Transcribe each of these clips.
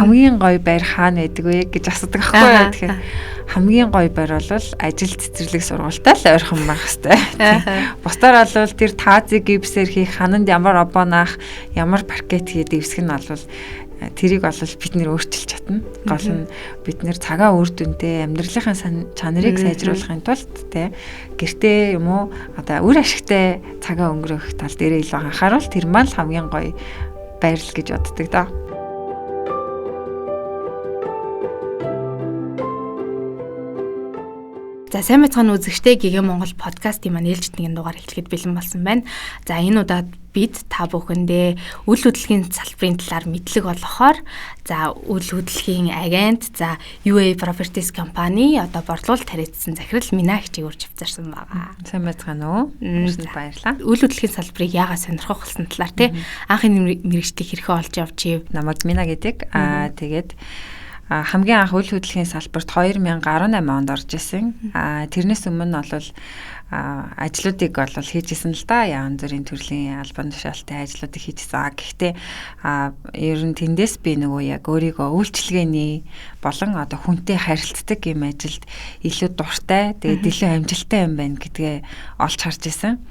хамгийн гоё байр хаана байдаг вэ гэж асуудаг аахгүй юу. Тэгэхээр хамгийн гоё байр бол ажил цэцэрлэг сургуультай л ойрхон байх хэвээр. Бусдаар бол тэр таазыг гипсээр хийх, хананд ямар обонаах, ямар паркет хийх дэвсгэн нь бол тэрийг бол бид нэр өөрчилж чадна. Гол нь бид нэр цагаа үр дүнтэй амьдралынхаа чанарыг сайжруулахын тулд гэртээ юм уу одоо үр ашигтай цагаа өнгөрөх тал дээр илүү анхааруул тэр маань хамгийн гоё байрал гэж боддог доо. За сайн байцгаана үзэгчтэй ГГ Монгол подкастын маань ээлжид нэгэн дугаар эхлэхэд бэлэн болсон байна. За энэ удаад бид та бүхэндээ үйл хөдлөлийн салбарын талаар мэдлэг олгохоор за үйл хөдлөлийн агент за UA Properties компани одоо борлуулалт тариадсан захирал Мина хичээг урьж авчирсан байгаа. Сайн байцгаана уу? Өрсөнд баярлалаа. Үйл хөдлөлийн салбарыг яагаад сонирхох болсон талаар тий анхны мэргэжлийг хэрхэн олж явчих. Намайг Мина гэдэг. Тэгээд хамгийн анх үйл хөдлөлийн салбарт 2018 онд орж исэн. Тэрнээс өмнө бол ажлуудыг бол хийжсэн л да. Янз бүрийн төрлийн албан тушаалтай ажлуудыг хийжсэн. Гэхдээ ер нь тэндээс би нөгөө яг өөрийгөө үйлчлэгээний болон одоо хүнтэй харилцдаг юм ажилд илүү дуртай, тэгээд илүү амжилттай юм байна гэдгээ олж харж исэн.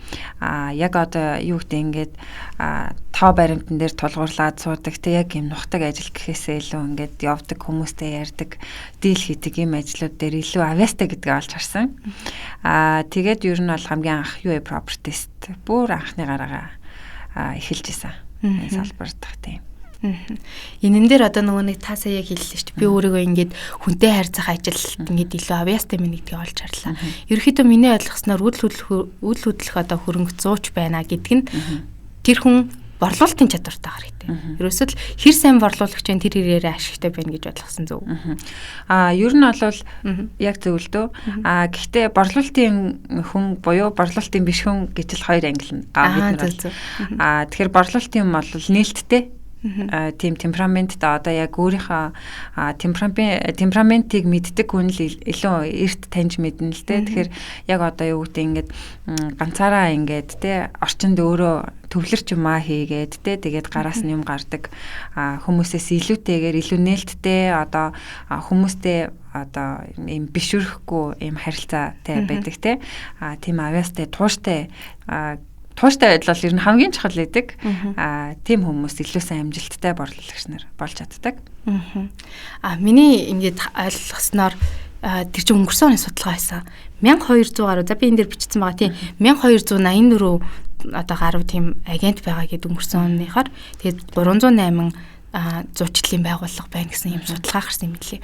Яг одоо юу гэдэг ингээд тоо баримтан дээр тулгуурлаад суудаг тэг яг юм нухдаг ажил гэхээсээ илүү ингээд явдаг хүмүүстэй ярьдаг, дийл хийдэг юм ажлууд дээр илүү авьяастай гэдгээ олж харсан. Тэгээд ер нь бол хамгийн анх UA Properties бүр анхны гараагаа эхэлж исэн. Энэ салбарт тийм. Энэ дээр одоо нөгөө нэг та сая яг хэллээ шүү дээ. Би өөрийгөө ингээд хүнтэй харьцах ажилд ингээд илүү авьяастай минь гэдгийг олж харлаа. Ерөнхийдөө миний ойлгосноор үйл хөдлөх одоо хөрөнгө зууч байна гэдэг нь тэр хүн борлуулалтын чадвартай хэрэгтэй. Ерөөсөө л хэр сайн борлуулагч энэ тэр хэрээрээ ашигтай байна гэж ойлгосон зөв. Ер нь бол яг зөв л дөө. Гэхдээ борлуулалтын хүн буюу борлуулалтын биш хүн гэж л хоёр англи нь бид нар. Тэгэхээр борлуулалтын юм бол нээлттэй тийм темпераменттай одоо яг өөрийнхөө темпераментийг мэддэг хүн л илүү эрт таньж мэднэ л дээ. Тэгэхээр яг одоо юу гэдэг ингээд ганцаараа ингээд те орчинд өөрөө төвлөрч юмаа хийгээд те тэгээд гараас нь юм гардаг хүмүүсээс илүүтэйгээр илүү нээлттэй одоо хүмүүстэй одоо юм бишүрхгүй юм харилцаатай байдаг те тийм авьяастай тууштай байдал бол ер нь хамгийн чухал байдаг. Тийм хүмүүс илүү сайн амжилттай борлуулагч нар болж чаддаг. Миний ингээд ойлгосноор тэр чинь өнгөрсөн оны судалгаа байсан. 1200 гаруй за би энэ дээр бичсэн байгаа тийм 1284 одоо гаруй тийм агент байгаа гэдэг өнгөрсөн оныхоор тэгээд 308 зуучлалын байгууллага байна гэсэн юм судалгаа гарсан юм лээ.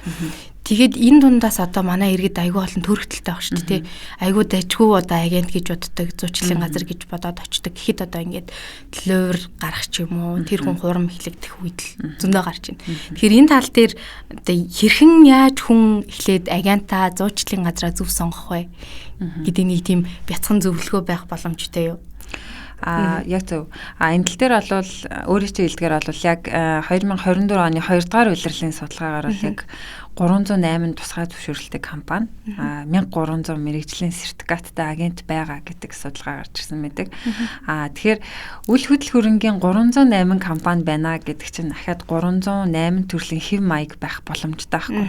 Тэгээд энэ дундаас одоо манай иргэд айгүй олон төрөлтөлтэй баг шүү дээ. Айгүй дажгүй одоо агент гэж боддог, зуучлалын газар гэж бодоод очдог. Гэхэд одоо ингээд төлөөр гарах ч юм уу, тэр хүн хурам эхлэгдэх үед л зөндөө гарч байна. Тэгэхээр энэ тал дээр одоо хэрхэн яаж хүн эхлээд агентаа зуучлалын газараа зөв сонгох вэ гэдэг нэг тийм бяцхан зөвлөгөө байх боломжтой юу? Яг зөв. Энэ тал дээр бол өөрийн чинь хэлдгээр бол яг 2024 оны 2 дугаар улирлын судалгаагаар бол яг 308 тусгай зөвшөөрлөлтөй компани 1300 мэрэгжлийн сертификаттай агент байгаа гэдэг судалгаа гарч ирсэн байдаг. Тэгэхээр үйл хөдлөх хөрөнгийн 308 компани байна гэдэг чинь дахиад 308 төрлийн хэв маяг байх боломжтой байхгүй.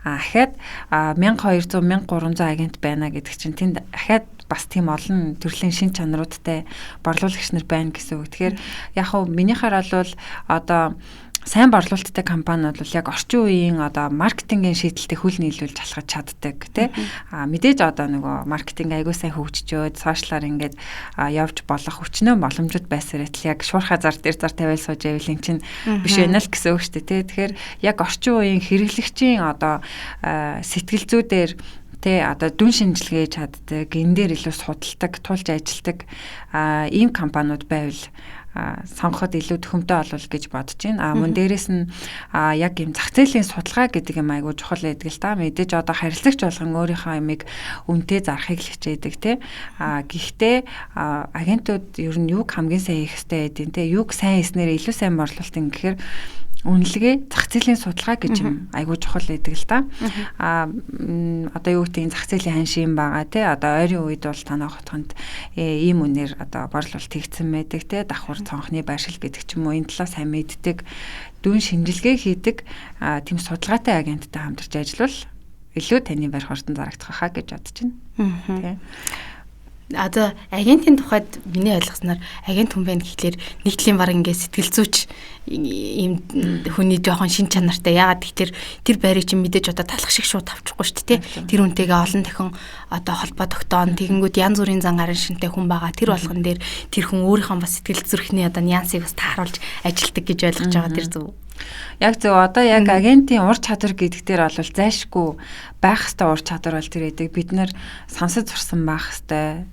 Дахиад 1200 1300 агент байна гэдэг чинь тэнд дахиад бас тийм олон төрлийн шин чанаруудтай борлуулагч нар байна гэсэн үг. Тэгэхээр яг хөө минийхаар бол одоо сайн борлуулалттай компаниуд бол яг орчин үеийн одоо маркетингийн шийдэлтэд хөл нийлүүлж алхаж чаддаг тий. Мэдээж одоо нөгөө маркетинг аягүй сайн хөгжчөөд сошиалаар ингээд явж болох хүчнөө боломжууд байсаар л яг шуурхай зар дээр зар тавиал сууж байвал эн чинь биш байна л гэсэн үг шүү дээ тий. Тэгэхээр яг орчин үеийн хэрэглэгчийн одоо сэтгэл зүйдээр тэ одоо дүн шинжилгээ чаддаг, энэ дээр илүү судалдаг, тулж ажилдаг ийм компаниуд байвал сонгоход илүү төхөмтэй болов гэж бодож байна. Мөн дээрэс нь яг юм зах зээлийн судалгаа гэдэг юм айгуу чухал байдаг л та. Мэдээж одоо харилцагч болгон өөрийнхөө ямиг үнэтэй зарахыг л хичээдэг тий. Гэхдээ агентууд ер нь юг хамгийн сайн хийх хэрэгтэй байдیں۔ Юг сайн хийснээр илүү сайн борлуулалтын гэхээр үнэлгээ, зах зээлийн судалгаа гэж юм айгүй чухал байдаг л та. Одоо юу гэдэг зах зээлийн ханшийн байгаа тий. Одоо ойрын үед бол танай хотгонд ийм үнээр одоо борлуулалт хийгдсэн байдаг тий. Давхар цонхны байршил гэдэг ч юм уу энэ талаас сайн мэддэг, дүн шинжилгээ хийдэг тийм судалгаатай агенттай хамтарч ажиллавал илүү таны байр хортон зарагдах хаа гэж бодож байна. Тий. Одоо агентийн тухайд миний ойлгосноор агент хүн байна гэхлээр нийтлийн баг ингээд сэтгэл зүйч ийм хүний жоохон шин чанартай. Яагаад гэхлээр тэр байрыг чинь мэдээж одоо талах шиг шууд авчихгүй шүү дээ. Тэр үнтэйгээ олон дахин одоо холбоо тогтоон тэгэнгүүт янз бүрийн зан гарын шинтэй хүн байгаа. Тэр болгон дээр тэр хүн өөрийнхөө бас сэтгэл зүрхний одоо нюансыг бас тааруулж ажилтдаг гэж ойлгож байгаа. Тэр зөв. Яг зөв. Одоо яг агентийн ур чадвар гэдэг дээр бол зайшгүй байх ёстой ур чадвар бол тэр эдэг бид нэр сонсож сурсан байх ёстой.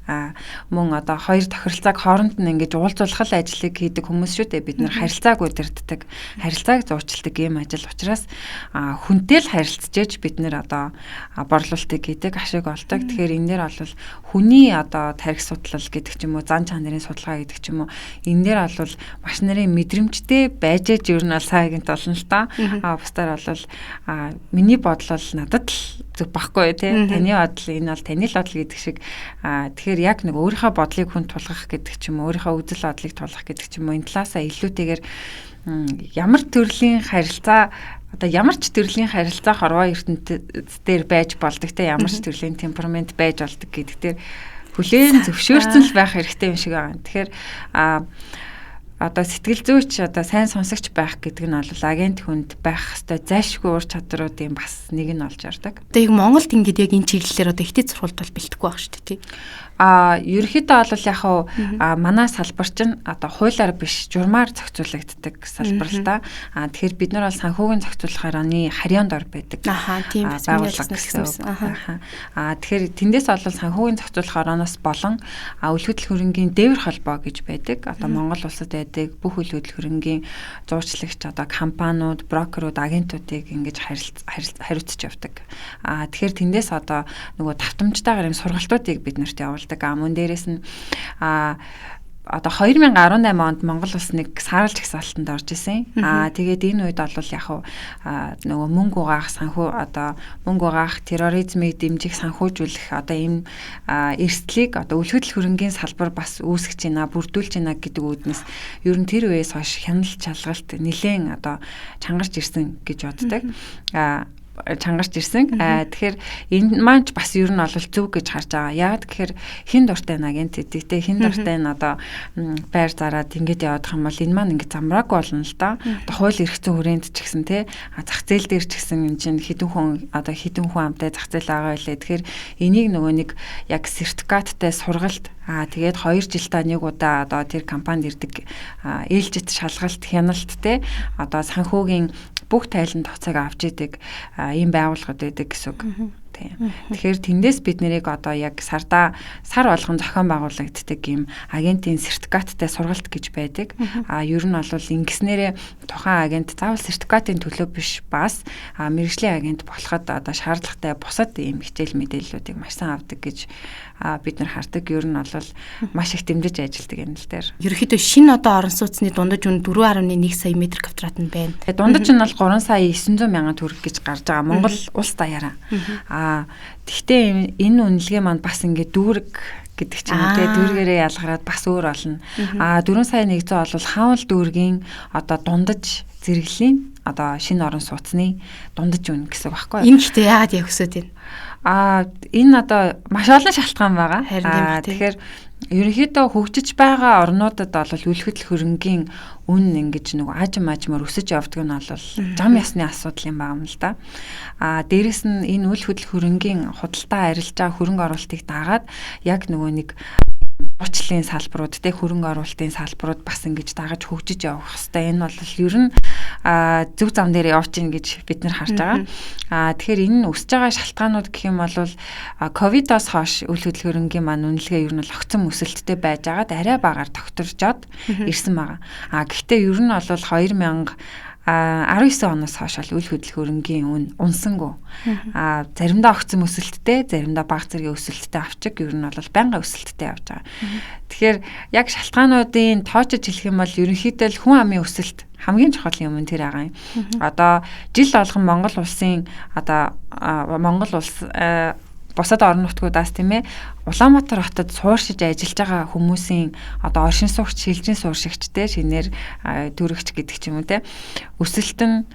Мөн одоо хоёр тохиролцоог хооронд нь ингэж уулзуулах ажлыг хийдэг хүмүүс шүү дээ. Бид нэр харилцааг удирддаг, харилцааг зуучилдаг ийм ажил учраас хүнтэй л харилцаж ээж бид нэр одоо борлуулалтыг хийдэг, ашиг олдог. Тэгэхээр энэ дээр бол хүний одоо тарих судлал гэдэг ч юм уу, зан чанарын судалгаа гэдэг ч юм уу, энэ дээр бол маш нарын мэдрэмжтэй байж ээж ер нь бол сайн агент болно л та. Бусдаар бол миний бодол бол надад л зүг баггүй тий. Таны бодол энэ бол таны л бодол гэдэг шиг тэгэхээр яг нэг өөрийнхөө бодлыг хүн тулгах гэдэг ч юм уу, өөрийнхөө үзэл бодлыг тулгах гэдэг ч юм уу, энэ талаасаа илүүтэйгээр ямар төрлийн харилцаа одоо ямар ч төрлийн харилцаа хорвоо ертөнцийн байж болдог те, ямар ч төрлийн темперамент байж болдог гэдэг дээр хүлээн зөвшөөрсөн л байх хэрэгтэй юм шиг байна. Тэгэхээр одоо сэтгэл зүйч одоо сайн сонсогч байх гэдэг нь бол агент хүнд байх ёстой зайшгүй ур чадруудын бас нэг нь болж ордог. Одоо яг Монголд ингээд яг энэ чиглэлээр одоо ихтэй сургуульд бол бэлтгэхгүй байх шүү дээ тий. Ерөнхийдөө бол яг манай салбар чинь одоо хуулиар биш журмаар зохицуулагддаг салбар л та. Тэгэхээр бид нар бол санхүүгийн зохицуулахаар оны харьяанд ор байдаг. Тийм байгууллага гэсэн. Тэгэхээр тэндээс бол санхүүгийн зохицуулахаар оноос болон үл хөдлөх хөрөнгийн дээвэр холбоо гэж байдаг. Одоо Монгол улсад байдаг бүх үл хөдлөх хөрөнгийн зуучлагч одоо компаниуд, брокерууд, агентуудыг ингэж хариуцж явдаг. Тэгэхээр тэндээс одоо нөгөө давтамжтайгаар юм сургалтуудыг бид нарт явуулдаг. Мөн дээрээс нь одоо 2018 онд Монгол улс нэг сааралж ихсалтанд орж исэн. Тэгээд энэ үед бол яг нөгөө мөнгө угаах санхүү одоо мөнгө угаах, терроризмыг дэмжих, санхүүжүүлэх одоо энэ эрсдлийг одоо үл хөдлөх хөрөнгийн салбар бас үүсгэж байна, бүрдүүлж байна гэдэг үүднээс ер нь тэр үеэс хойш хяналт чалгалт нэлээд одоо чангарч ирсэн гэж боддог. Чангарч ирсэн. Тэгэхээр энэ маань бас ер нь бол зөв гэж харж байгаа. Яг тэгэхээр хин дуртай агент гэдэгтэй хин дуртай нь одоо байр зараад ингэж явах юм бол энэ маань ингэ замраагүй болно л да. Одоо хууль эрх зүйн хүрээнд ч гэсэн тий зах зээл дээр ч гэсэн энэ чинь хэдэн хүн амтай зах зээл байгаа байлээ. Тэгэхээр энийг нөгөө нэг яг сертификаттай сургалт тэгээд 2 жилдээ нэг удаа одоо тэр компанид ирдэг ээлжит шалгалт хяналт те одоо санхүүгийн бүх тайлан тоцоог авч идэг ийм байгууллагууд байдаг гэсэн үг. Тэгэхээр тэндээс бид нэрийг одоо яг сар болгон зохион байгуулагддаг ийм агентийн сертификаттай сургалт гэж байдаг. Ер нь бол ингэснээрээ тухайн агент заавал сертификатын төлөө биш бас мэргэжлийн агент болоход одоо шаардлагатай бусад ийм хичээл мэдээллүүдийг маш сайн авдаг гэж бид нар хардаг. Ер нь бол маш их дэмжиж ажилладаг энэ л дээр. Ерөнхийдөө шинэ одоо орон сууцны дундаж үн 4.1 сая метр квадрат нь байна. Дундаж нь бол 3 сая 900 мянган төгрөг гэж гарч байгаа. Монгол улс даяараа. Тэгтээ энэ үнэлгээ маань бас ингээд дүүрэг гэдэг чинь үү дүүргээрээ ялгараад бас өөр болно. 4 сая 100 бол хаавал дүүргийн одоо дундаж зэрэглэлийн одоо шинэ орон сууцны дундаж үн гэсэн үг байхгүй юу? Энэ ихтэй яагаад яг өсөд байна? Энэ одоо маш олон шалтгаан байгаа. Тэгэхээр ерөнхийдөө хөгжиж байгаа орнуудад бол үл хөдлөх хөрөнгийн үн ингэж нэг ажмаар өсөж явдаг нь бол зам ясны асуудал юм байна л да. Дээрэс нь энэ үл хөдлөх хөрөнгийн худалдаа арилжаа хөрөнгө оруулалтыг дагаад яг нөгөө нэг уучлалын салбарууд те хөрөнгө оруулалтын салбарууд бас ингэж дагаж хөгжиж явах хэвээр энэ бол ер нь зөв зам дээр явж гин гэж бид нар харж байгаа. Тэгэхээр энэ өсөж байгаа шалтгаанууд гэх юм бол ковидоос хойш үл хөдлөх хөрөнгийн маань үнэлгээ ер нь огцом өсөлттэй байж байгаад арай багаар тогтворжоод ирсэн байгаа. Гэхдээ ер нь бол 19 оноос хойш үйл хөдөлгөөнгийн үн унсангүй. Заримдаа огцом өсөлттэй, заримдаа бага зэргийн өсөлттэй авчиг, ер нь бол байнгын өсөлттэй явж байгаа. Тэгэхээр яг шалтгаануудын тоочж хэлэх юм бол ерөнхийдөө л хүн амын өсөлт хамгийн чухал юм тэр байгаа юм. Одоо жил болгон Монгол улсын Монгол улс бусад орон нутгуудаас тийм ээ Улаанбаатар хотод сууршиж ажиллаж байгаа хүмүүсийн одоо оршин суугч, шилжин сууршигчтэй шинээр төрөгч гэдэг ч юм уу те өсөлт нь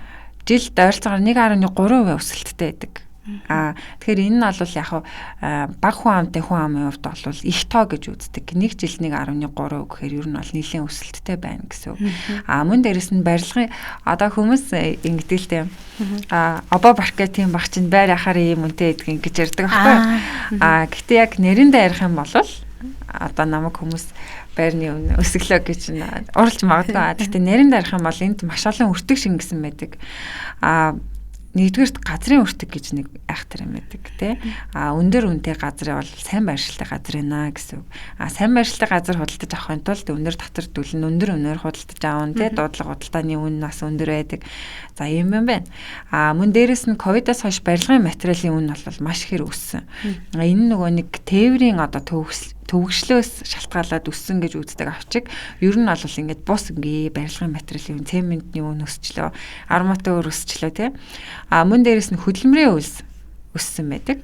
жилд ойролцоогоор 1.3% өсөлттэй байдаг. Тэгэхээр энэ нь бол яг бага хүн амтай хүн амын хувьд бол их тоо гэж үздэг. Нэг жилд 1.3 гэхээр ер нь бол нэлийн өсөлттэй байна гэсэн. Мөн дээрэс нь барилгын одоо хүмүүс ингэдэг л тийм обо маркетинг баг чинь байр ахаар юм үнэтэй гэдэг ингэж ярьдаг байхгүй. Гэхдээ яг нэрэндээ ярих юм бол одоо намайг хүмүүс байрны өсөглөө гэж уралж магадгүй. Гэхдээ нэрэндээ ярих юм бол энд маш олон өртөг шингэсэн байдаг. Нэгдүгээрт газрын өртөг гэж нэг айхтар юм байдаг тий. Өндөр үнэтэй газар бол сайн байршилтай газар байна гэсэн. Сайн байршилтай газар худалдаж авахын тулд өндөр татвар төлн өндөр үнээр худалдаж аавн тий. Дуудлага худалдааны үн нас өндөр байдаг. За юм байна. Мөн дээрэс нь ковидоос хойш барилгын материалын үн бол маш ихэр өссөн. Энэ нөгөө нэг тээврийн одоо төвөгшлөөс шалтгаалаад өссөн гэж үздэг авчиг. Ер нь бол ингээд бус ингээ барилгын материалын цементний үн өсчлөө, арматур өсчлөө тий. Мөн дээрэс нь хөдөлмөрийн үйлс өссөн байдаг.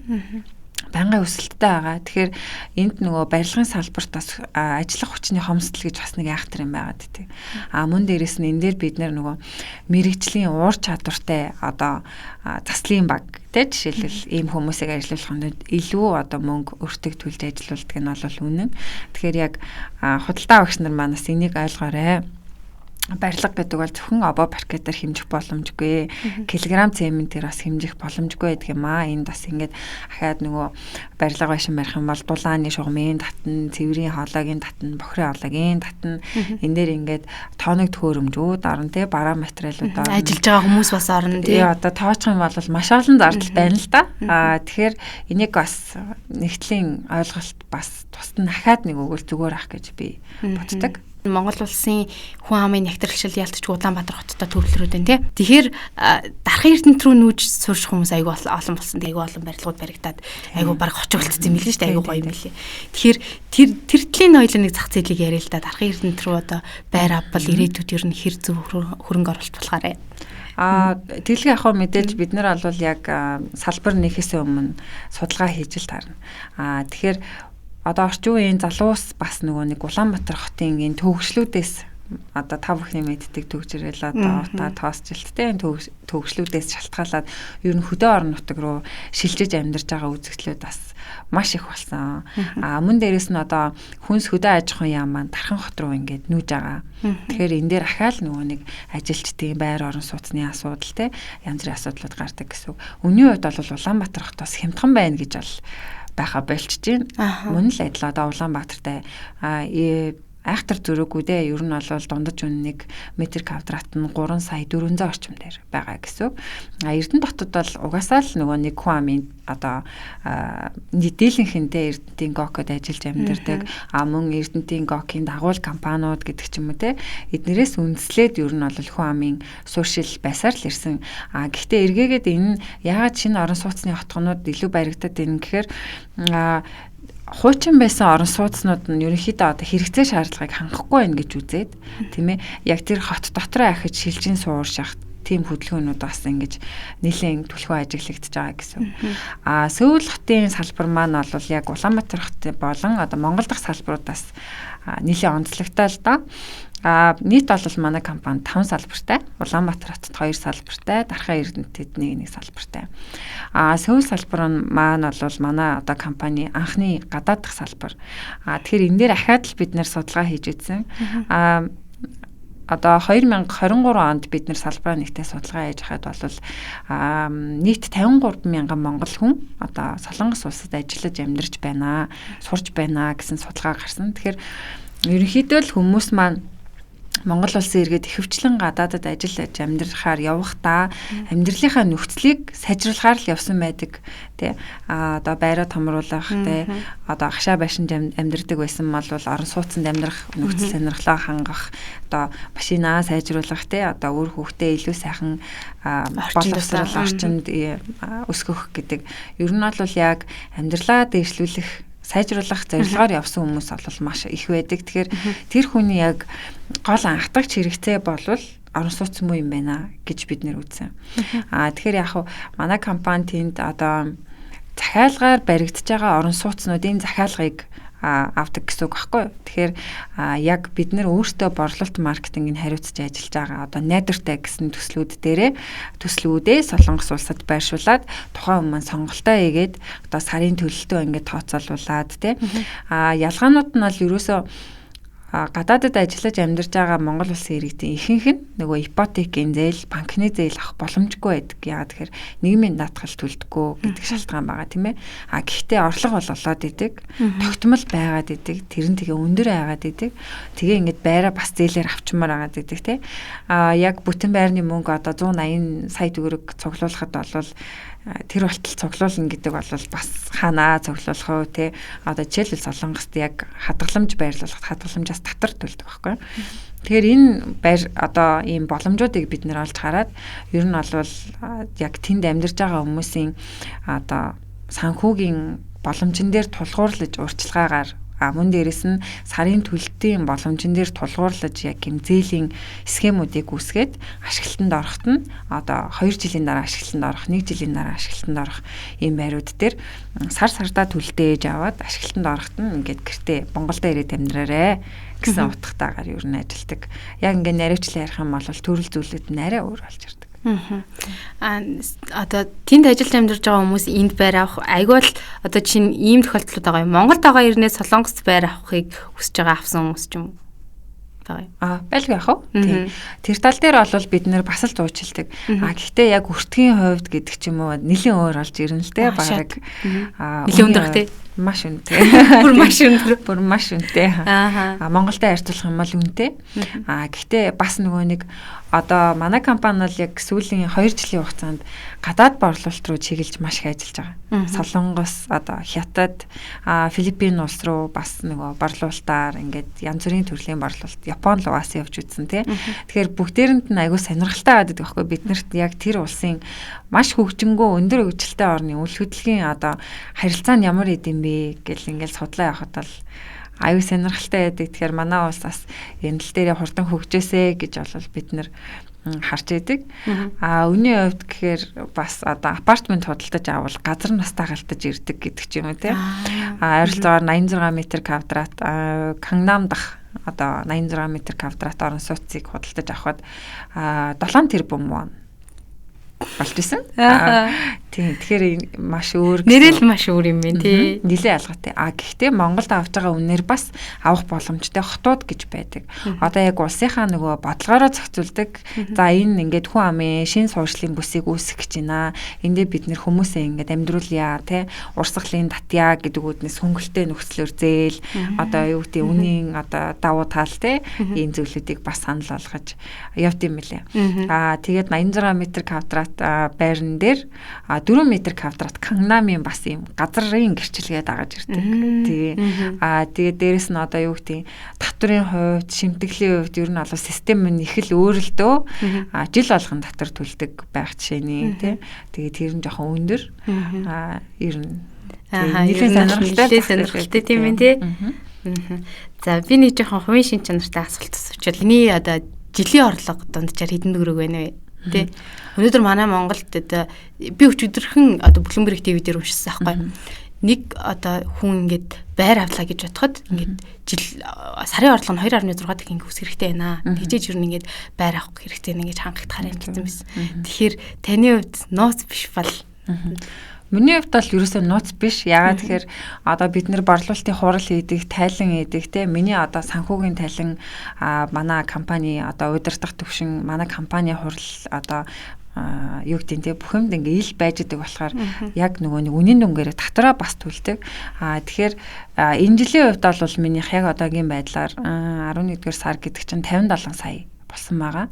Байнгын өсөлттэй байгаа. Тэгэхээр энд нөгөө барилгын салбарт бас ажиллах хүчний хомсдол гэж бас нэг айхтар юм байгаад тий. Мөн дээрэс нь энэ дээр бид нөгөө мэрэгжлийн уур чадвартай одоо заслын баг тий жишээлбэл ийм хүмүүсийг ажиллуулахад илүү одоо мөнгө өртөг төлж ажиллаулдаг нь бол үнэн. Тэгэхээр яг худалдаа авагч нар манаас энийг ойлгоорой. Барилга гэдэг бол зөвхөн обо паркетээр хэмжих боломжгүй. Килограмм цементээр бас хэмжих боломжгүй гэдэг юм аа. Энд бас ингээд ахаад нөгөө барилга байшин барих юм бол дулааны шугамын татна, цэврийн хоолойгийн татна, бохрын хоолойгийн татна. Энэ дээр ингээд тооног төхөөрөмжүүд орно те, бараа материалууд орно. Ажиллаж байгаа хүмүүс бас орно те. Одоо тоочих юм бол маш олон зардал байна л да. Тэгэхээр энийг бас нэгтлийн ойлголт бас тусад нь ахаад нэг өгөл зүгээр ах гэж би боддог. Монгол улсын хүн амын нягтралшил ялтч Улаанбаатар хоттой төвлөрөөд байна тий. Тэгэхээр дархан эрдэнэт рүү нүүж сурч хүмүүс айгүй олон болсон. Айгүй олон барилгууд баригдаад айгүй баг хочуулцсан юм лээ шүү дээ. Айгүй гоё юм лээ. Тэгэхээр тэр төрлийн хоёлын нэг зах зээлийг яриа л да. Дархан эрдэнэт рүү одоо байр авбал ирээдүйд ер нь хэр зөв хөрөнгө оруулалт болохаарэ. Тэглэг яг мэдээж бид нар бол яг салбар нэхээс өмнө судалгаа хийж л таарна. Тэгэхээр одоо орчин үеийн залуус бас нөгөө нэг Улаанбаатар хотын энэ төвөгшлүүдээс одоо та бүхний мэддэг төгжрэл одоо тоосчлттэй төвөгшлүүдээс шалтгаалаад ер нь хөдөө орон нутаг руу шилжиж амьдарч байгаа үзэгдлүүд бас маш их болсон. Мөн дээрэс нь одоо хүнс хөдөө аж ахуйн яам маань Дархан хот руу ингээд нүүж байгаа. Тэгэхээр энэ дээр ахаал нөгөө нэг ажилчдын байр орон сууцны асуудал те янз бүрийн асуудлууд гардаг гэсэн. Үнийн хувьд бол Улаанбаатар хотоос хямдхан байна гэж бол байха болчихж байна. Мөн л адил одоо Улаанбаатартай айхтар зөрөөгүй дээ. Ер нь бол дундаж үнэ 1 метр квадрат нь 3 сая 400 орчим дээр байгаа гэсэн. Эрдэнэ хотод бол угаасаа л нөгөө нэг хүн амын одоо дийлэнхэндээ Эрдэнэтийн ГОК-од ажиллаж амьдардаг. Мөн Эрдэнэтийн ГОК-ийн дагуул компаниуд гэдэг ч юм уу те. Эднэрээс үндэслээд ер нь бол хүн амын суурьшил байсаар л ирсэн. Гэхдээ эргээгээд энэ яагаад шинэ орон сууцны хотгонууд илүү баригдаад байна гэхээр хуучин байсан орон сууцнууд нь ерөнхийдөө одоо хэрэгцээ шаардлагыг хангахгүй байна гэж үзээд тийм ээ яг тэр хот дотроо ахиж шилжин суурших тийм хөдөлгөөнүүд бас ингэж нэлээд түлхүү ажиглагдаж байгаа гэсэн. Сөүл хотын салбар маань бол яг Улаанбаатар хот болон одоо Монгол дахь салбаруудаас нэлээд онцлогтой л доо. Нийт бол манай компани 5 салбартай. Улаанбаатар хотод 2 салбартай, Дархан Эрдэнэтэд нэг салбартай. Сөүл салбар маань бол манай одоо компани анхны гадаад дахь салбар. Тэгэхээр энэ дээр ахаад л бид нэр судалгаа хийж үзсэн. Одоо 2023 онд бид нэр салбараа нэгтээ судалгаа хийж хахад бол нийт 53 мянган монгол хүн одоо Солонгос улсад ажиллаж амьдарч байна, сурч байна гэсэн судалгаа гарсан. Тэгэхээр ерөнхийдөө л хүмүүс маань Монгол улсын иргэд ихэвчлэн гадаадад ажиллаж амьдрахаар явахдаа амьдралынхаа нөхцөлийг сайжруулахаар л явсан байдаг тий. Одоо байраа томруулах тий. Одоо агшаа байшин амьдрдаг байсан бол орон сууцнд амьдрах нөхцөл сонирхлоо хангах, одоо машинаа сайжруулах тий. Одоо өөр хүүхдээ илүү сайхан боловсрол орчинд өсгөх гэдэг. Ер нь бол яг амьдралаа дэвшлүүлэх сайжруулах зорилгоор явсан хүмүүс бол маш их байдаг. Тэгэхээр тэр хүний яг гол анхдагч хэрэгцээ болвол орон сууц муу юм байна гэж бид нэр үзсэн. Тэгэхээр яг хуу манай компани тэнд одоо захиалгаар баригдаж байгаа орон сууцнуудын захиалгыг авдаг гэсэн үг байхгүй юу. Тэгэхээр яг бид нэр өөртөө борлуулалт маркетингийг хариуцж ажиллаж байгаа одоо найдвартай гэсэн төслүүдээ Солонгос улсад байршуулад тухайн хүмүүс сонголтоо хийгээд одоо сарын төлөлтөө ингээд тооцоолуулад тий. Ялгаанууд нь бол ерөөсөө гадаадад ажиллаж амьдарч байгаа Монгол улсын иргэдийн ихэнх нь нөгөө ипотекийн зээл, банкны зээл авах боломжгүй байдаг. Яагаад тэгэхээр нийгмийн даатгал төлдөггүй гэдэг шалтгаан байгаа тийм ээ. Гэхдээ орлого бол олоод идэг, тогтмол байгаад идэг, тэр нь тэгээ өндөр байгаад идэг. Тэгээ ингээд байраа бас зээлээр авчмаар байгаад идэг тийм. Яг бүтэн байрны мөнгө одоо 180 сая төгрөг цуглуулахад бол тэр болтол цуглуулна гэдэг бол бас хаанаа цуглуулах уу те одоо жишээлбэл Солонгост яг хадгаламж байрлуулахад хадгаламжаас татвар төлдөг байхгүй. Тэгэхээр энэ байр одоо ийм боломжуудыг бид нэр олж хараад ер нь бол яг тэнд амьдарч байгаа хүмүүсийн одоо санхүүгийн боломжн дээр тулгуурлаж урьдчилгаагаар мөн дээрэс нь сарын төлөлтийн боломжн дээр тулгуурлаж яг юм зээлийн схемүүдийг үүсгээд ашиглалтанд орохт нь одоо 2 жилийн дараа ашиглалтанд орох, 1 жилийн дараа ашиглалтанд орох ийм байрууд дээр сар-сардаа төлөлтөө ээж аваад ашиглалтанд орохт нь ингээд гэртээ Монголдо ирээд амьдраарэ гэсэн утгатаагаар ер нь ажилдаг. Яг ингээд наривчлан ярих юм бол төрөл зүйлүүд нь арай өөр болж ирдэг. Одоо тэнд ажилд амьдарч байгаа хүмүүс энд байр авах айгүй л одоо чинь ийм тохиолдлууд байгаа юм. Монголд байгаа ирнээс Солонгост байр авахыг хүсэж байгаа авсан хүмүүс ч юм байгаа. Байлгүй яах вэ? Тийм. Тэр тал дээр бол бид нэр бас л зуучилдаг. Гэхдээ яг өртгийн хувьд гэдэг ч юм уу нэлийн өөр олж ирнэ л дээ баг. Нэлийн өндөр тий. Маш үнэтэй. Бүр маш үнэтэй. Монголтой харьцуулах юм бол үнэтэй. Гэхдээ бас нөгөө нэг одоо манай компани бол яг сүүлийн 2 жилийн хугацаанд гадаад борлуулалт руу чиглэж маш их ажиллаж байгаа. Солонгос, одоо Хятад, Филиппин улс руу бас нөгөө борлуулалтаар ингээд янз бүрийн төрлийн борлуулалт, Япон руу бас явж үзсэн тий. Тэгэхээр бүгдээрэнд нь аягүй сонирхолтой байдаг байхгүй биднэрт яг тэр улсын маш хөгжингөө өндөр хөгжилтэй орны үйл хөдлөлийн одоо харилцаа нь ямар идэм бэ гэл ингээл судлаа явахад бол аюу сонирхолтой байдаг. Тэгэхээр манай улс бас энэ тал дээр хурдан хөгжөөсэй гэж бол бид нэр харж идэг. Үүний хувьд гэхээр бас одоо апартмент худалдаж авал газар настаа галтаж ирдэг гэдэг ч юм уу тийм. Ойролцоогоор 86 м квадрат Кангнам дах одоо 86 м квадрат орон сууцыг худалдаж авахад 7 тэрбум вон болж исэн. Тийм. Тэгэхээр маш өөр. Нэрэл маш өөр юм байна тий. Нилээ ялгаатай. Гэхдээ Монголд авч байгаа үнээр бас авах боломжтой хотууд гэж байдаг. Одоо яг улсынхаа нөгөө бодлогоороо зохицуулдаг. За энэ ингээд хүн амын шин суурьшлын бүсийг үүсгэх гэж байна. Эндээ бид нэр хүмүүсээ ингээд амьдруулъя тий. Урсгалын татъя гэдэг үднэс хөнгөлтэй нөхцлөөр зээл одоо юу гэдэг үнийн одоо давуу тал тий. Ийм зүйлүүдийг бас санал болгож явд юм лээ. Тэгээд 86 м квадрат байран дээр 4 м квадрат Кангнамын бас юм газрын гэрчлэгээ дагаж ирдэг. Тэгээд дээрэс нь одоо юу гэдэг татврын хувьд, шимтгэлийн хувьд ер нь бол систем нь их л өөрлөлтөө жил болгон татвар төлдөг байх жишээний тий. Тэгээд тэр нь жоохон өндөр. Ер нь нэлээд сонирхолтой тийм ээ тий. За би нэг жоохон хувийн шин чанартай асуулт асуучвал энэ одоо жилийн орлого дунджаар хэдэн төгрөг байна вэ? Тэ. Өнөөдөр манай Монголд одоо би өчигдөрхөн одоо Bloomberg TV дээр уншсан байхгүй. Нэг одоо хүн ингээд байр авлаа гэж бодоход ингээд жил сарын орлого нь 2.6 дахин өсөх хэрэгтэй байна. Тэгжээж юу нэгээд байр авах хэрэгтэй нэ гэж хангагдахаар юм байсан. Тэгэхээр таны хувьд нууц биш бол миний хувьд бол ерөөсөө нууц биш. Яагаад тэгэхээр одоо бид нэр борлуулалтын хурал хийдэг, тайлан хийдэг те. Миний одоо санхүүгийн тайлан манай компани одоо удирдах төвшин манай компани хурал одоо юу гэдэг нь бүх юмд ингээ ил байж байгаа болохоор яг нөгөө нэг үнийн дүнгээрээ татраа бас түлдэг. Тэгэхээр энэ жилийн хувьд бол минийх яг одоогийн байдлаар 11-р сар гэдэг чинь 57 сая болсон байгаа.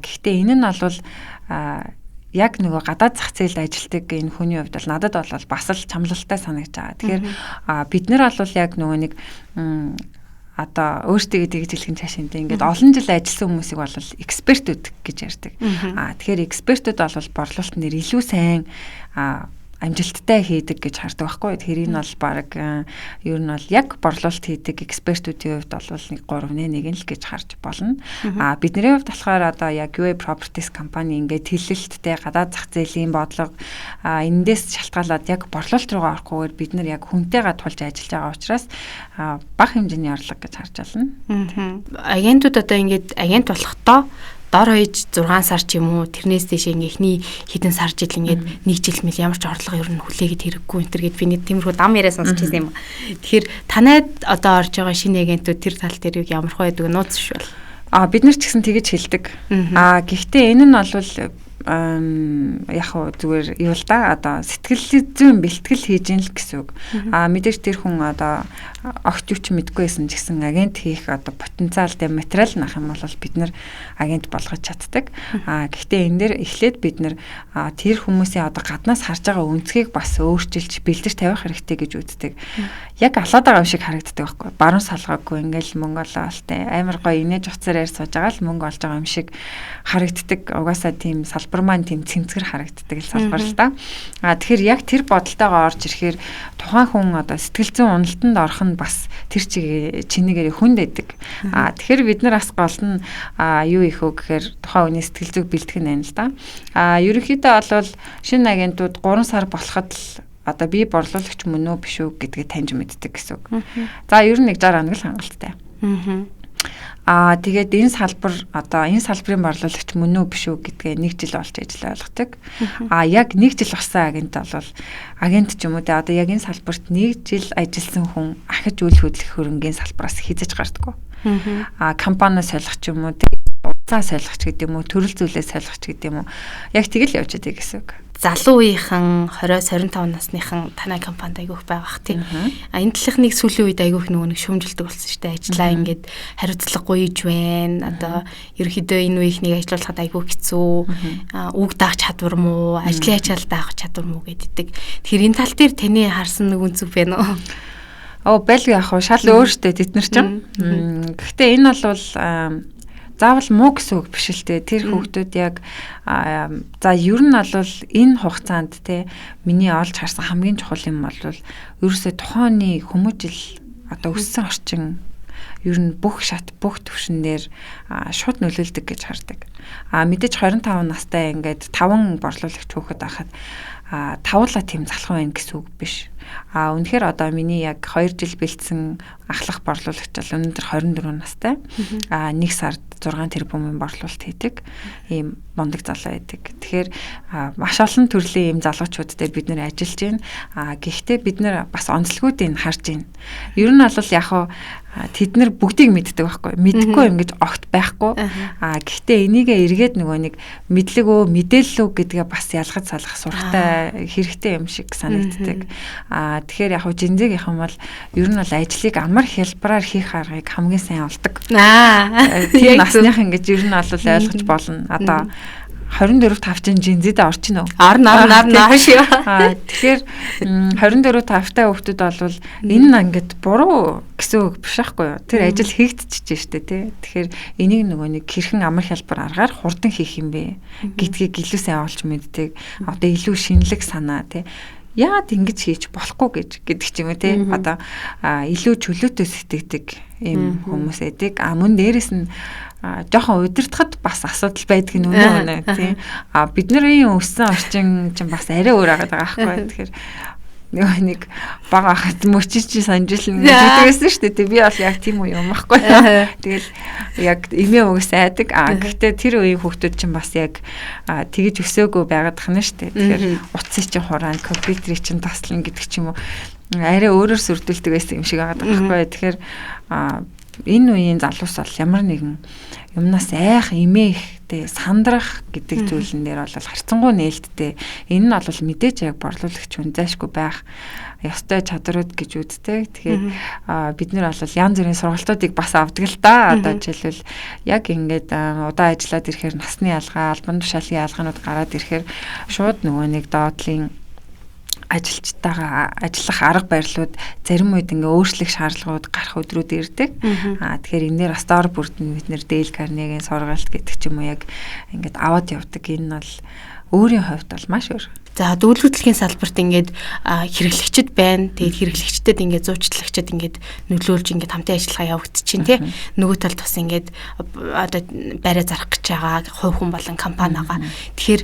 Гэхдээ энэ нь бол яг нөгөө гадаад зах зээлд ажилтдаг энэ хүний хувьд бол надад бол бас л чамлалтай санагдаж байгаа. Тэгэхээр бид нар бол яг нөгөө нэг одоо өөртөө дэгжлэхэн цаашинтай ингээд олон жил ажилласан хүмүүсийг бол экспертүүд гэж ярьдаг. Тэгэхээр экспертүүд бол борлуулалт нэр илүү сайн амжилттай хийдэг гэж хардаг байхгүй. Тэгэхээр энэ бол баг ер нь бол яг борлуулалт хийдэг экспертүүдийн хувьд бол 3-1 л гэж харж болно. Бидний хувьд болохоор одоо яг UA Properties компани ингээд хилэлттэй гадаад зах зээлийн бодлого эндээс шалтгаалаад яг борлуулалт руугаа орохгүйгээр бид нар яг хүнтэйгээ тулж ажиллаж байгаа учраас бага хэмжээний орлого гэж харж байна. Агентууд одоо ингээд агент болохдоо дор хаяж 6 сар ч юм уу тэрнээс дэше ихний хэдэн сар жил ингээд 1 жил мэл ямар ч орлого ер нь хүлээгээд хэрэггүй энэ төр гэд би нэг тиймэрхүү дам яриа сонсч байсан юм. Тэгэхээр танайд одоо орж байгаа шинэ агентууд тэр тал дээр ямар хөө байдаг нууц шүү бол. Бид нар ч гэсэн тэгэж хэлдэг. Гэхдээ энэ нь бол яг хөө зүгээр юу л да одоо сэтгэл зүйн бэлтгэл хийж ийн л гэсэн үг. Мэдээж тэр хүн одоо огт юу ч мэдгүйсэн ч гэсэн агент хийх одоо потенциалтай материал нах юм бол бид нар агент болгож чаддаг. Гэхдээ энэ дээр эхлээд бид нар тэр хүмүүсийн одоо гаднаас харж байгаа үнцгийг бас өөрчилж бэлдэж тавих хэрэгтэй гэж үздэг. Яг алаад байгаа юм шиг харагддаг байхгүй. Баруун салгаагүй ингээл мөнгө олоолтай амар гоё инээж уцаар ярьж сууж байгаа л мөнгө олж байгаа юм шиг харагддаг. Угаасаа тийм салбар маань тийм цэмцгэр харагддаг л салбар л да. Тэгэхээр яг тэр бодолтойгоо орж ирэхээр тухайн хүн одоо сэтгэл зүйн уналтанд орох нь бас тэр чинээгээр хүнд байдаг. Тэгэхээр бид нар бас гол нь юу их вэ гэхээр тухайн хүний сэтгэл зүйг бэлтгэх нь байна л да. Ерөнхийдөө бол шинэ агентууд 3 сар болоход л одоо би борлуулагч мөн үү биш үү гэдгийг таньж мэддэг гэсэн үг. За ер нь 60 хоног л хангалттай. Тэгээд энэ салбар одоо энэ салбарын борлуулагч мөн үү биш үү гэдгээ 1 жил болж ажил ойлгодог. Яг 1 жил болсон агент бол агент ч юм уу те одоо яг энэ салбарт 1 жил ажилласан хүн ахиж үйл хөдлөх хөрөнгийн салбараас хизэж гардаггүй. Компаниас солих ч юм уу те уцаа солих ч гэдэг юм уу төрөл зүйлээ солих ч гэдэг юм уу яг тэгэл явж байдаг гэсэн үг. Залуу үеийнхэн 20-25 насныхан танай компанид айгүйх байгаа бах тийм. Энэ талхныг сүүлийн үед айгүйх нэг шүүмжилдэг болсон шүү дээ. Ажлаа ингээд хариуцлагагүй иж байна. Одоо ерөөхдөө энэ үеийнхнийг ажилуулахад айгүйх хэцүү. Үг даах чадвар муу, ажлын ачаал даах чадвар муу гэдэг. Тэгэхээр энэ тал дээр таны харсан нэг үнцэг байна уу? Бэл яах вэ? Шал өөртөө тэд нар ч. Гэхдээ энэ бол заавал муу гэсэн үг биш л те. Тэр хүүхдүүд яг за ер нь бол энэ хугацаанд те миний олж харсан хамгийн чухал юм бол ерөөсөө тухайны хүмүүжил одоо өссөн орчин ер нь бүх шат бүх төвшинээр шууд нөлөөлдөг гэж хардаг. Мэдээж 25 настай ингээд 5 борлуулагч хүүхэд байхад тавуулаа тийм залхуу байна гэсэн үг биш. Үнэхээр одоо миний яг 2 жил бэлдсэн ахлах борлуулагч бол өнөөдөр 24 настай. 1 сард 6 тэрбумын борлуулалт хийдэг. Ийм мундаг залуу байдаг. Тэгэхээр маш олон төрлийн ийм залуучуудтай бид нэр ажиллаж байна. Гэхдээ бид нэр бас онцлогуудыг харж байна. Ер нь бол яг тэд нар бүгдийг мэддэг байхгүй. Мэдэхгүй юм гэж огт байхгүй. Гэхдээ энийгээ эргээд нөгөө нэг мэдлэг мэдээлэл гэдгээ бас ялгаж салах сурахтай хэрэгтэй юм шиг санагддаг. Тэгэхээр яг жинзэгийнхэн бол ер нь бол ажлыг амар хялбараар хийх аргыг хамгийн сайн олдог. Тийм насныхан гэж ер нь бол ойлгож болно. Одоо 24-5 жинзэд орчин уу? Орно шүү. Тэгэхээр 24-5-тай хүүхдүүд бол энэ ингээд буруу гэсэн үг биш байхгүй юу? Тэр ажил хийгдчихэж штэ тий. Тэгэхээр энийг нөгөө нэг хэрхэн амар хялбар аргаар хурдан хийх юм бэ гэдгийг илүү сайн олж мэддэг. Одоо илүү шинэлэг санаа тий. Яагаад ингэж хийж болохгүй гэдэг ч юм уу те одоо илүү чөлөөтэй сэтгэдэг юм хүмүүс эдэг мөн дээрэс нь жоохон удирдахад бас асуудал байдаг нь үнэ тийм бид нарын өссөн орчин чинь бас арай өөр байгаа байхгүй тэгэхээр нэг бага хат мөчиж санжилна гэж хэлсэн шүү дээ би бол яг тийм үү юм байхгүй тэгэл яг эмээ өгс айдаг гэхдээ тэр үеийн хүүхдүүд чинь бас яг тэгэж өсөөгөө байгаад тахна шүү дээ тэгэхээр утсыг чинь хураан компьютерийг чинь таслан гэдэг ч юм уу арай өөрөөр сүрдүүлдэг байсан юм шиг байгаа байхгүй тэгэхээр энэ үеийн залуус бол ямар нэгэн юмнаас айх, имэхтэй сандрах гэдэг зүйлэн дээр бол харцангуй нээлттэй. Энэ нь бол мэдээж яг борлуулагч хүн зайшгүй байх ёстой чадрууд гэж үздэг. Тэгэхээр бид нар бол янз бүрийн сургалтуудыг бас авдаг л да. Одоо жишээлбэл яг ингээд удаан ажиллаад ирэхээр насны ялгаа, албан тушаалын ялгаанууд гараад ирэхээр шууд нөгөө нэг доотлын ажилчтайгаа ажиллах арга барилууд зарим үед ингээ өөрчлөх шаардлагууд гарах өдрүүд ирдэг. Тэгэхээр энэ нэр бас доор бүрдэн бид нэр Дейл Карнегийн сургалт гэдэг ч юм уу яг ингээд аваад явдаг. Энэ нь бол өөрийн хувьд бол маш өөр. За үйл хөдлөлийн салбарт ингээд хэрэглэгчд байна. Тэгээд хэрэглэгчдэд ингээд зуучлагчид ингээд нөлөөлж ингээд хамтын ажиллагаа явагдчихээн тий. Нөгөө талд бас ингээд одоо байраа зарах гэж байгаа хувь хүн болон компани байгаа. Тэгэхээр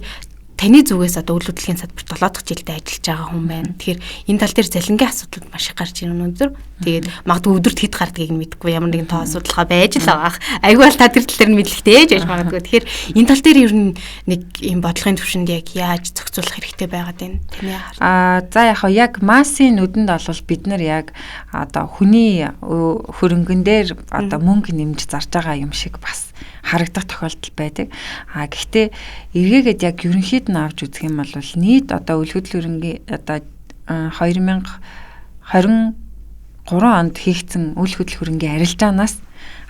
таны зүгээс одоо үйл хөдлөлийн салбарт 7 дахь жилдээ ажиллаж байгаа хүн байна. Тэгэхээр энэ тал дээр залингийн асуудлууд маш их гарч ирнэ өнөөдөр. Тэгээд магадгүй өдөрт хэд гардгийг нь мэдэхгүй ямар нэгэн тоо асуудалгаа байж л байгаа. Айгүй бол та тэр тал дээр нь мэдлэгтэй ээж байж магадгүй. Тэгэхээр энэ тал дээр ер нь нэг юм бодлогын төвшөнд яг яаж зохицуулах хэрэгтэй байгаад байна. Таны харж. За яг массын нүдэнд бол бид нар яг одоо хүний хөрөнгөн дээр одоо мөнгө нэмж зарж байгаа юм шиг бас харагдах тохиолдол байдаг. Гэхдээ эргээгээд яг ерөнхийд нь авч үзэх юм бол нийт одоо үйл хөдлөлийн одоо 2023 онд хийгдсэн үйл хөдлөл хөрөнгийн арилжаанаас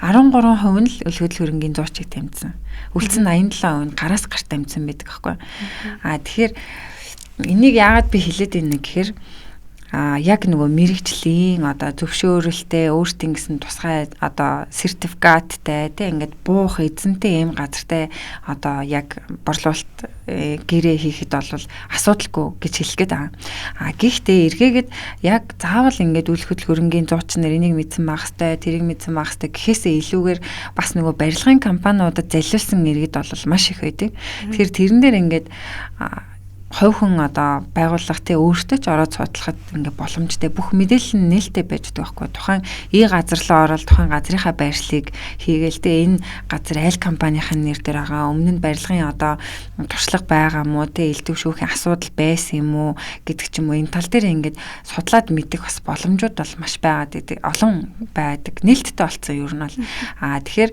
13% нь л үйл хөдлөл хөрөнгийн зуучийг тамьсан. Үлдсэн 87% нь гараас гарт тамьсан байдаг аахгүй. Тэгэхээр энийг яагаад би хэлээд байна гэхээр яг нөгөө мэрэгжлийн одоо зөвшөөрөлтэй өөртөө гэсэн тусгай одоо сертификаттай тийм ингээд буух эзэнтэй юм газартай одоо яг борлуулалт гэрээ хийхэд бол асуудалгүй гэж хэлгээд байгаа. Гэхдээ эргээгээд яг заавал ингээд үйл хөдлөл хөрөнгийн зуучин нар энийг мэдсэн байх хэвээр тэрийг мэдсэн байх хэвээр гэхээсээ илүүгээр бас нөгөө барилгын компаниудад залилсан иргэд бол маш их байдаг. Тэгэхээр тэрэн дээр ингээд хувь хүн одоо байгууллага өөртөө ч ороод судлахад ингээ боломжтой бүх мэдээлэл нь нээлттэй байж байгаа байхгүй. Тухайн газар руу ороод тухайн газрынхаа байршлыг хийгээл энэ газар аль компанийн нэр дээр байгаа, өмнө нь барилгын одоо туршлага байгаа мó элдв шүүхийн асуудал байсан юм уу гэдэг ч юм уу энэ тал дээр ингээд судлаад мэдэх бас боломжууд бол маш байгаад байдаг. Олон байдаг. Нээлттэй болсон юм нь бол. Тэгэхээр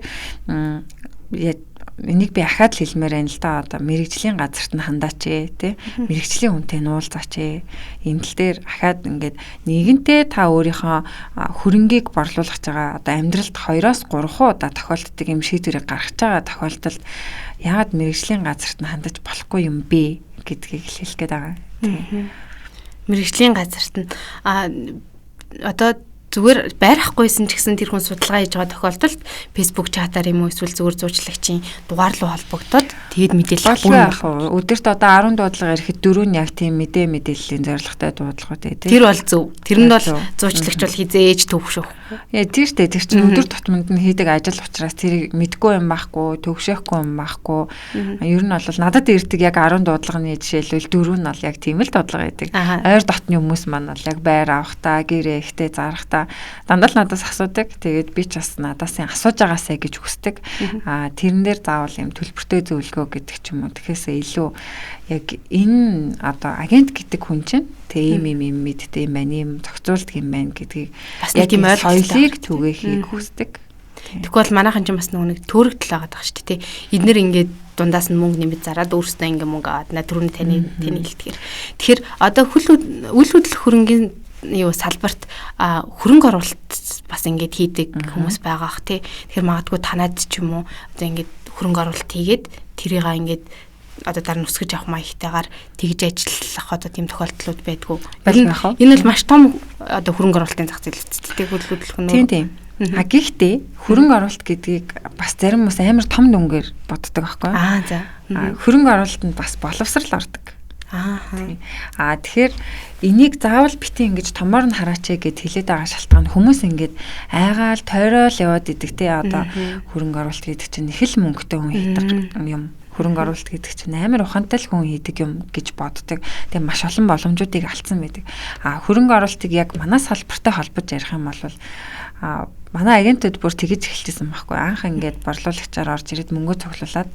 энийг би ахаад л хэлмээр байна л да. Одоо мэрэгжлийн газарт нь хандаач тий. Мэрэгжлийн хүнтэй нуулзаач. Энэ тал дээр ахаад ингээд нэгэнтээ та өөрийнхөө хөрөнгийг борлуулах байгаа одоо амьдралд 2-3 удаа тохиолддог юм шийдвэрийг гаргаж байгаа тохиолдолд яагаад мэрэгжлийн газарт нь хандаж болохгүй юм бэ гэдгийг хэлэх гээд байгаа. Мэрэгжлийн газарт нь одоо зүгээр байрахгүйсэн ч гэсэн тэр хүн судалгаа хийж байгаа тохиолдолд Facebook чатаар юм уу эсвэл зүгээр зуучлагчийн дугаар руу холбогдоод тэгээд мэдээлэл авах. Өдөрт одоо 10 дуудлага ирэхэд 4 нь яг тийм мэдээллийн зорилготой дуудлагууд байдаг. Тэр бол зөв. Тэрэнд бол зуучлагч бол хизээж төвшөөх. Тэр чинь өдөр тутманд нь хийдэг ажил учраас тэрийг мэдгүй юм байхгүй, төвшөхгүй юм байхгүй. Ер нь бол надад ирдэг яг 10 дуудлагын жишээлбэл 4 нь бол яг тийм л дуудлага байдаг. Ойр дотны хүмүүс маань бол яг байр авахтаа, гэрээ ихтэй зарахтаа дандаа л надаас асуудаг. Тэгээд би ч бас надаас асууж байгаасаа гэж хүсдэг. Тэрэн дээр заавал юм төлбөртэй зөвлөгөө гэдэг ч юм уу. Тэгэхээсээ илүү яг энэ одоо агент гэдэг хүн чинь ийм мэдтэй юм байна, ийм зохицуулдаг юм байна гэдгийг бас нэг юм ойлголтыг түгээхийг хүсдэг. Тэгвэл манайхан ч бас нэг төрөгдөл байгаа даа шүү дээ. Эднэр ингээд дундаас нь мөнгө нэмэд зараад өөрсдөө ингээ мөнгө аваад түрүүний таны хэлтгэр. Тэгэхээр одоо үйл хөдлөх хөрөнгийн салбарт хөрөнгө оруулалт бас ингээд хийдэг хүмүүс байгаа ах тий. Тэгэхээр магадгүй танад ч юм уу одоо ингээд хөрөнгө оруулалт хийгээд тэрийг ингээд одоо дараа нь өсгөж авах маягтайгаар тэгж ажиллах одоо тийм тохиолдлууд байдгүй. Энэ бол маш том одоо хөрөнгө оруулалтын зах зээл эцэсттэй хөдөлгөх нь. Тийм. Гэхдээ хөрөнгө оруулалт гэдгийг бас зарим хүмүүс амар том дүнгээр боддог байхгүй юу? За. Хөрөнгө оруулалтанд бас боловсрал ордог. Тэгэхээр энийг заавал битээ ингэж томоор нь хараач гэд хэлээд байгаа шалтгаан хүмүүс ингэж айгаал тойрол яваад идэг те одоо хөрөнгө оруулалт гэдэг чинь их л мөнгөтэй хүн хийдэг юм. Хөрөнгө оруулалт гэдэг чинь амар ухаантай л хүн хийдэг юм гэж боддог. Тэгээ маш олон боломжуудыг алдсан байдаг. Хөрөнгө оруулалтыг яг манай салбартай холбож ярих юм бол манай агентууд бүр тэгж эхэлчихсэн байхгүй. Анх ингээд борлуулагчаар орж ирээд мөнгө цуглуулад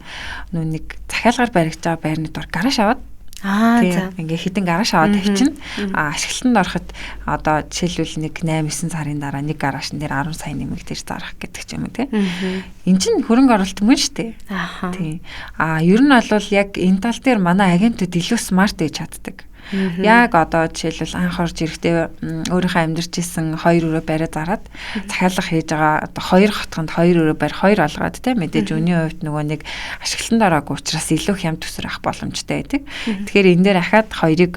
нэг захиалгаар баригдаж байгаа байрны дор гараж аваад Ингээ хитэн гараж аваад тавьчихна. Ашиглалтанд ороход одоо жишээлбэл нэг 8-9 сарын дараа нэг гаражн дээр 10 сая нэмэлт ирж зарах гэдэг ч юм уу тий. Энд чинь хөрөнгө оруулалт мөн шүү дээ. Тий. Ер нь бол яг энэ тал дээр манай агентууд илүү смарт ээж чаддаг. Яг одоо жишээлбэл анх орж ирэхдээ өөрийнхөө амьдарч исэн 2 өрөө бариа зараад захиалга хийж байгаа одоо 2 хотгонд 2 өрөө барь 2 олгоод те мэдээж өний хувьд нөгөө нэг ашиглалтанд ороогүй учраас илүү хямд төсөр авах боломжтой байдаг. Тэгэхээр энэ дээр ахаад 2-ыг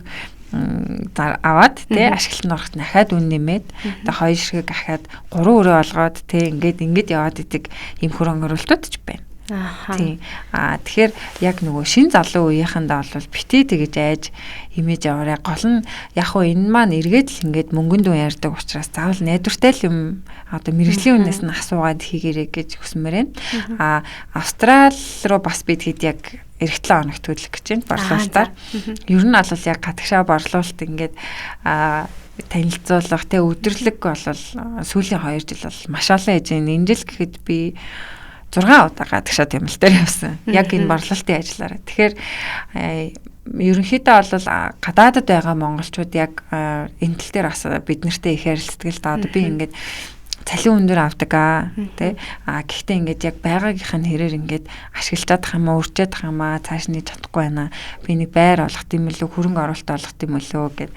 аваад те ашиглалтанд ороход дахиад үн нэмээд одоо 2 ширхэг ахаад 3 өрөө олгоод те ингээд яваад идэг ийм хөрөнгө оруулалтууд ч байна. Тийм. Тэгэхээр яг нөгөө шин залуу үеийнхэндээ бол битээ тэгэж айж имиж аваарай. Гол нь яг хөө энэ маань эргээд л ингээд мөнгөн дүү ярьдаг учраас заавал найдвартай л юм одоо мэрэгжлийн үнээс нь асуугаад хийгээрэй гэж хүсмээр байна. Австрал руу бас бид хэд яг эх 7 хоногт хөдлөх гэж байна борлуулалтаар. Ер нь бол яг гадагшаа борлуулалт ингээд танилцуулах те өдөрлөг бол сүүлийн 2 жил бол маш олон ээж байна. Энэ жил гэхэд би 6 удаа гадагшаа тэмэлтээр явсан. Яг энэ борлуулалтын ажиллаараа. Тэгэхээр ерөнхийдөө бол гадаадд байгаа монголчууд яг энэ тал дээр бас бид нартэй их ярилцдаг л да. Одоо би ингээд цалин өндөр авдаг тий. Гэхдээ ингээд яг байгаагийнх нь хэрээр ингээд ашиглаж чадах юм уу, урьдчиад байгаа юм аа, цааш нь чадахгүй байна. Би нэг байр олох юм лөө, хөрөнгө оруулалт олох юм лөө гэд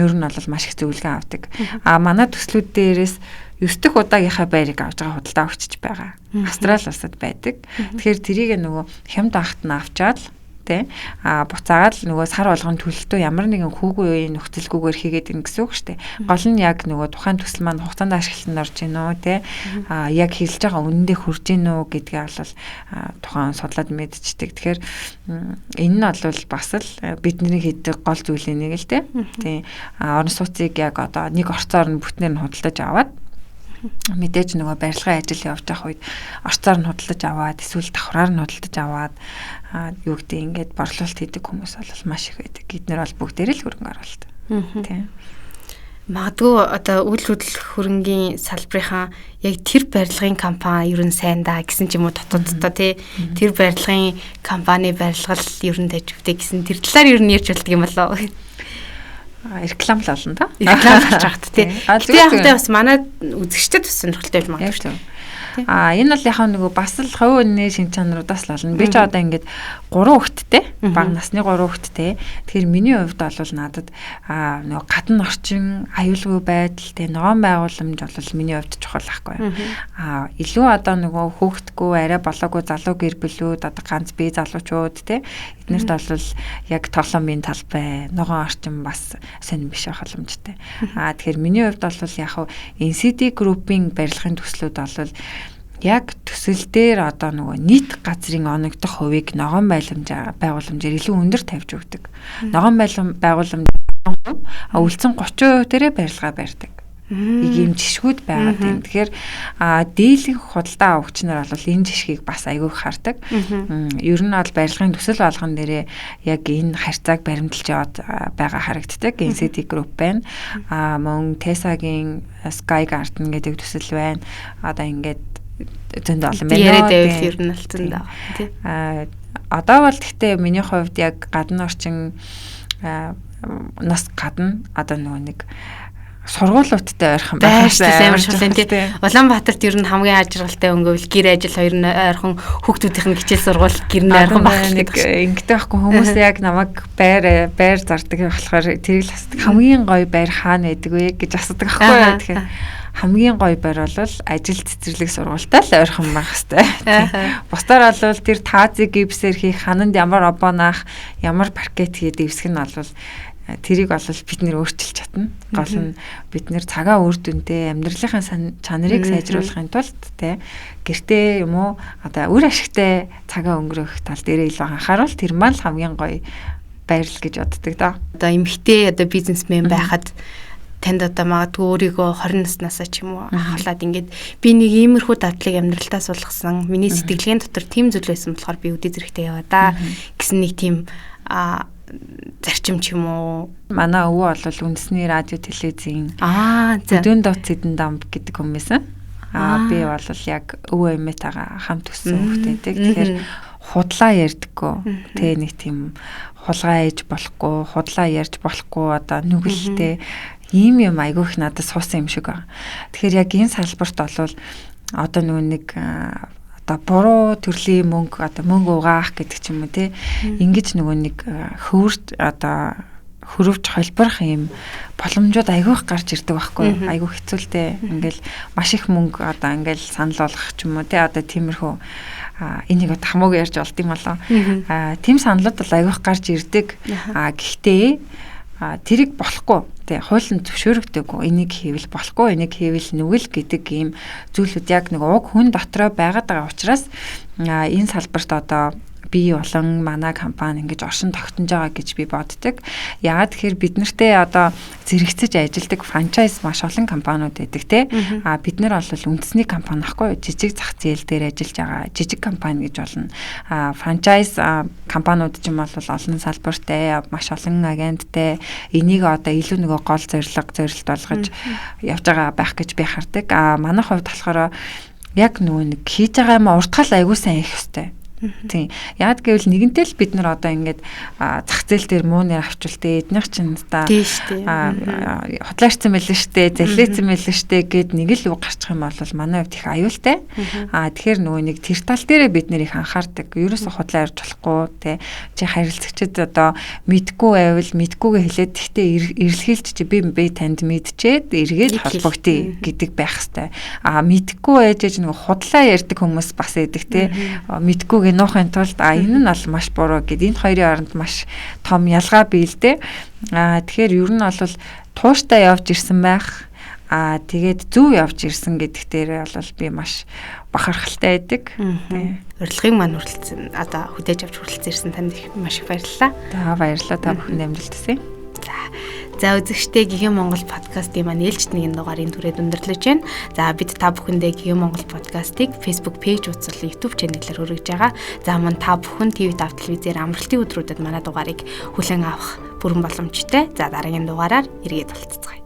ер нь бол маш их зөвлөгөө авдаг. Манай төслүүд дээрээс 9 дэх удаагийнхаа байрыг авж байгаа худалдаа өгчөж байгаа. Австрали улсад байдаг. Тэгэхээр тэрийг нөгөө хямд ахт нь авчаад тий буцаагаад л нөгөө сар болгон төлөлтөө ямар нэгэн хүүгүй нөхцөлгүйгээр хийгээд ийн гэсэн үг шүү дээ. Гол нь яг нөгөө тухайн төсөл маань хугацаанд ашиглалтанд орж гин үү тий яг хэлж байгаа үнэндээ хүрж гин үү гэдгээ бол тухайн судлаад мэдчихдэг. Тэгэхээр энэ нь бол бас л бидний хийдэг гол зүйлийн нэг л тий орон сууцыг яг одоо нэг орцоор нь бүтнээр нь худалдаж аваад мэдээж нөгөө барилгын ажил явж байх үед орцоор нь худалдаж аваад эсвэл давхраар нь худалдаж аваад юу гэдэг ингээд борлуулалт хийдэг хүмүүс бол маш их байдаг. Эднэр бол бүгдээр л хөрөнгө оруулалт. Тийм. Магадгүй одоо үйл хөдлөх хөрөнгийн салбарынхаа яг тэр барилгын компани ер нь сайн даа гэсэн ч юм уу дотооддоо тий тэр барилгын компани барилгал ер нь тажигддаг гэсэн тэр талаар ер нь ярьж болдог юм болоо. Реклам л болно да. Реклам болж байгаа тий. Тэгээд бас манай үзэгчдэд бас сонирхолтой байж магадгүй. Энэ бол яг нөгөө бас л хувь үнний шин чанаруудаас л болно. Би ч одоо ингээд 3 хүүхэдтэй, бага насны 3 хүүхэдтэй. Тэгэхээр миний хувьд бол надад нөгөө гадна орчин, аюулгүй байдал, тэ ногоон байгууламж бол миний хувьд чухал байхгүй. Илүү одоо нөгөө хүүхэдгүй, арай болоогүй залуу гэр бүлүүд, одоо ганц бие залуучууд тэ эднэрт бол яг тоглоомын талбай, ногоон орчин бас сонирн биш байх боломжтой. Тэгэхээр миний хувьд бол яг NCD Group-ийн барилгын төслүүд бол яг төсөл дээр одоо нөгөө нийт газрын оногдох хувийг ногоон байгууламжаар илүү өндөр тавьж өгдөг. Ногоон байгууламж үлдсэн 30% дээрээ барилгаа барьдаг. Ийм жишгүүд байгаа тийм. Тэгэхээр дийлэнх худалдаа авагч нар бол энэ жишгийг бас айгүй хардаг. Ер нь бол барилгын төсөл болгон дээрээ яг энэ харьцааг баримталж яваад байгаа харагддаг. NCD Group байна. Мөн Tesla-гийн Sky Garden гэдэг төсөл байна. Одоо ингээд зөндөө олон байна. Яриад байвал ер нь алцсан да. Тий. Одоо бол гэхдээ миний хувьд яг гадна орчин нас гадна одоо нөгөө нэг сургуулиудтай ойрхон байх амар шулын тий. Улаанбаатарт ер нь хамгийн ажиргалтай өнгөөл гэр ажил хоёр нь ойрхон хүүхдүүдийн хичээл сургууль гэр нь ойрхон байх нэг ингэдэг байхгүй хүмүүс яг намайг байр зардаг болохоор тэрийг л асдаг хамгийн гоё байр хаана байдаг вэ гэж асуудаг байхгүй. Тэгэхээр хамгийн гоё байр бол ажил цэцэрлэг сургуультай л ойрхон байх хэвээр. Бусдаар бол тэр таазыг гипсээр хийх, хананд ямар обоонах, ямар паркет хийх дэвсгэр нь бол тэрийг бол бид нэр өөрчилж чадна. Гол нь бид нэр цагаа үр дүнтэй амьдралынхаа чанарыг сайжруулахын тулд те гэртээ юм уу одоо үр ашигтай цагаа өнгөрөх тал дээр илүү анхааруул тэр маань л хамгийн гоё байрал гэж боддог доо. Одоо эмэгтэй одоо бизнесмен байхад танд одоо магадгүй өөрийгөө 20 наснасаа ч юм уу ахлаад ингээд би нэг иймэрхүү дадлыг амьдралтаа суулгасан. Миний сэтгэлгээний дотор тийм зүйл байсан болохоор би үдээ зэрэгтэй яваа да гэсэн нэг тийм зарчим ч юм уу. Манай өвөө бол үндэсний радио телевизийн Өдөн дот цэдэн дам гэдэг хүн байсан. Би бол яг өвөө эмээтэйгээ хамт өссөн хүүхдтэй. Тэгэхээр худлаа ярьдаггүй. Тэ нэг тийм хулгай ээж болохгүй, худлаа ярьж болохгүй одоо нүгэлтэй ийм юм айгүй их надад суусан юм шиг байна. Тэгэхээр яг энэ салбарт болвол одоо нэг одоо буруу төрлийн мөнгө одоо мөнгө угаах гэдэг ч юм уу те ингэж нэг хөвөрт одоо хөрөвж холборох юм боломжууд айгүйх гарч ирдэг байхгүй айгүй хэцүүлтэй ингээл маш их мөнгө одоо ингээл санал болгох ч юм уу те одоо тиймэрхүү энийг одоо хамаагүй ярьж болд юм болоо тийм саналууд бол айгүйх гарч ирдэг гэхдээ тэрийг болохгүй тий хуулийн зөвшөөрөгдөөгүй энийг хийвэл болохгүй энийг хийвэл нүгэл гэдэг ийм зүйлүүд яг нэг уг хүн дотроо байгаад байгаа учраас энэ салбарт одоо би болон манай компани ингэж оршин тогтнож байгаа гэж би боддог. Яагаад тэгэхээр бид нартэй одоо зэрэгцэж ажилладаг франчайз маш олон компаниуд байдаг те. Бид нар бол үндэсний компани ахгүй жижиг зах зээл дээр ажиллаж байгаа жижиг компани гэж болно. Франчайз компаниуд ч юм бол олон салбартай маш олон агенттай энийг одоо илүү нэг гол зорилт болгож явж байгаа байх гэж би хардаг. Манай хувьд болохоор яг нэг хийж байгаа юм уртгал аягүй сайн их өстэй. Тийм. Яг гэвэл нэгэнтэй л бид нар одоо ингээд зах зээл дээр муу нэр авчултээ эднийх чинь та хотлаарцсан байлээ штэ, заллээцсэн байлээ штэ гэд нэг л үг гарчих юм бол манай хувьд их аюултай. Тэгэхээр нэг тэр тал дээрээ бид нэр их анхаардаг. Ерөөсө худлаа ярьж болохгүй те. Чи харилцагчид одоо мэдгүй байвал мэдгүйгээ хэлээд тэгтээ эрэлхийлж чи би танд мэдчихэд эргээд холбогдъё гэдэг байх хэвээр. Мэдгүй ээжэж нэг худлаа ярьдаг хүмүүс бас байдаг те. Мэдгүй нуухын тулд энэ нь бол маш буруу гэд энэ хоёрын оронд маш том ялгаа бий л дээ. Тэгэхээр ер нь бол тууштай явж ирсэн байх. Тэгээд зөв явж ирсэн гэдэг дээр бол би маш бахархалтай байдаг. Урилгын маань хүрэлцэн одоо хүдээж авч хүрэлцэн ирсэн танд маш их баярлалаа. Баярлалаа та бүхэнд амжилт хүсье. За үзэгчдээ Гихэн Монгол подкастын маань ээлжид нэгэн дугаарын түрээд өндөрлөж байна. За бид та бүхэндээ Гихэн Монгол подкастыг Facebook page утсаар YouTube channel-аар хүргэж байгаа. За мөн та бүхэн TV5 телевизээр амралтын өдрүүдэд манай дугаарыг хүлээн авах бүрэн боломжтой. За дараагийн дугаараар эргээд уулзцгаая.